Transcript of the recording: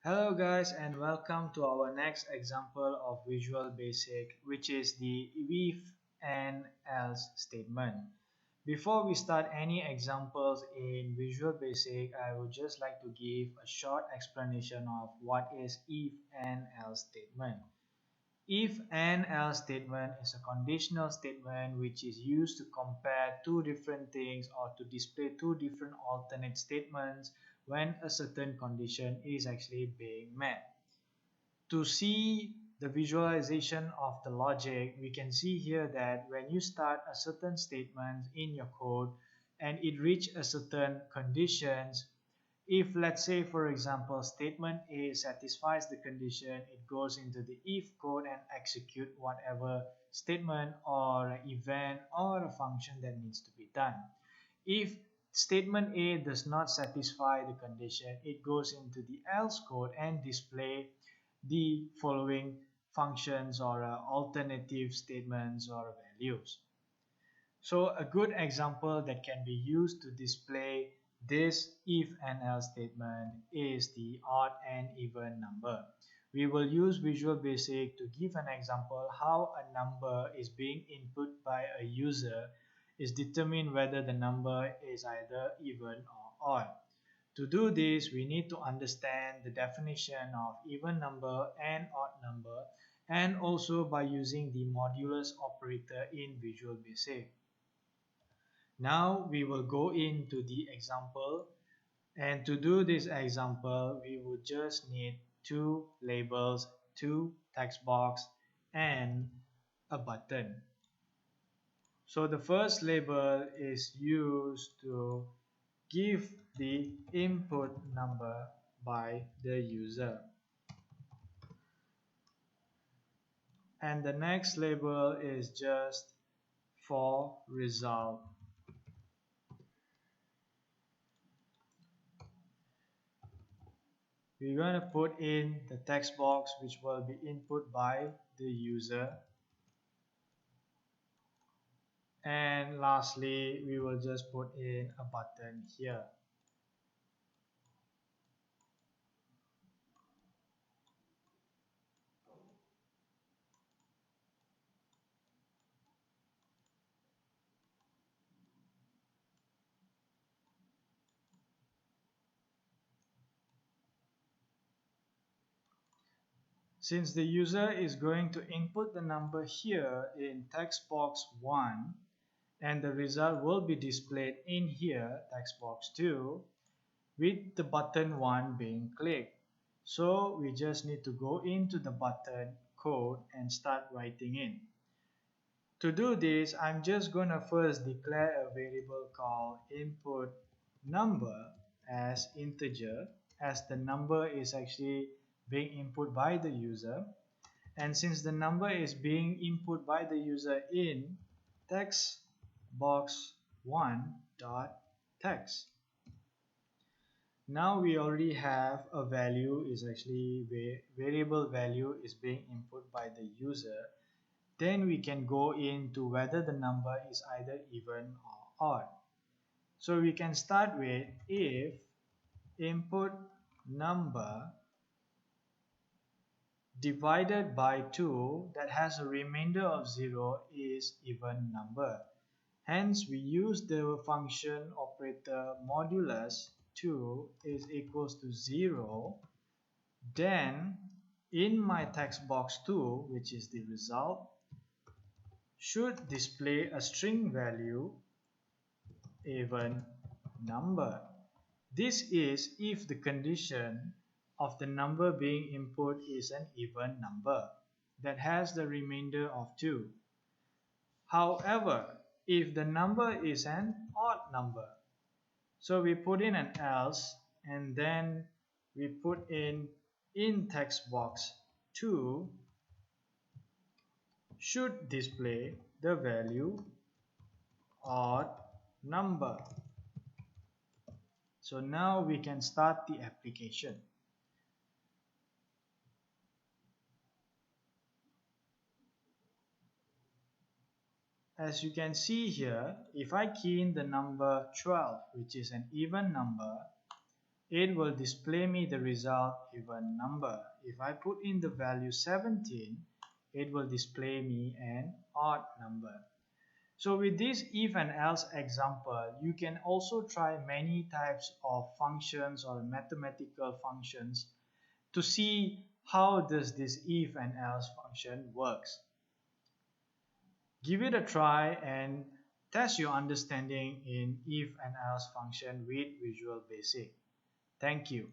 Hello guys and welcome to our next example of Visual Basic, which is the if and else statement. Before we start any examples in Visual Basic, I would just like to give a short explanation of what is if and else statement. If and else statement is a conditional statement which is used to compare two different things or to display two different alternate statements when a certain condition is actually being met. To see the visualization of the logic, we can see here that when you start a certain statement in your code and it reach a certain conditions, if let's say for example statement A satisfies the condition, it goes into the if code and execute whatever statement or event or a function that needs to be done. If statement A does not satisfy the condition, it goes into the else code and display the following functions or alternative statements or values. So a good example that can be used to display this if and else statement is the odd and even number. We will use Visual Basic to give an example how a number is being input by a user is determined whether the number is either even or odd. To do this, we need to understand the definition of even number and odd number, and also by using the modulus operator in Visual Basic. Now we will go into the example, and to do this example we would just need two labels, two text box and a button. So the first label is used to give the input number by the user, and the next label is just for result. We're going to put in the text box which will be input by the user, and lastly we will just put in a button here. Since the user is going to input the number here in text box 1 and the result will be displayed in here text box 2 with the button 1 being clicked. So we just need to go into the button code and start writing in. To do this, I'm just going to first declare a variable called input number as integer, as the number is actually being input by the user. And since the number is being input by the user in text box 1 dot text, now we already have a value is actually variable value is being input by the user. Then we can go into whether the number is either even or odd. So we can start with if input number divided by 2 that has a remainder of 0 is even number. Hence we use the function operator modulus 2 is equals to 0. Then in my text box 2, which is the result, should display a string value even number. This is if the condition of the number being input is an even number that has the remainder of 2. However, if the number is an odd number, so we put in an else and then we put in text box 2 should display the value odd number. So now we can start the application. As you can see here, if I key in the number 12, which is an even number, it will display me the result even number. If I put in the value 17, it will display me an odd number. So with this if and else example, you can also try many types of functions or mathematical functions to see how does this if and else function works. Give it a try and test your understanding in if and else function with Visual Basic. Thank you.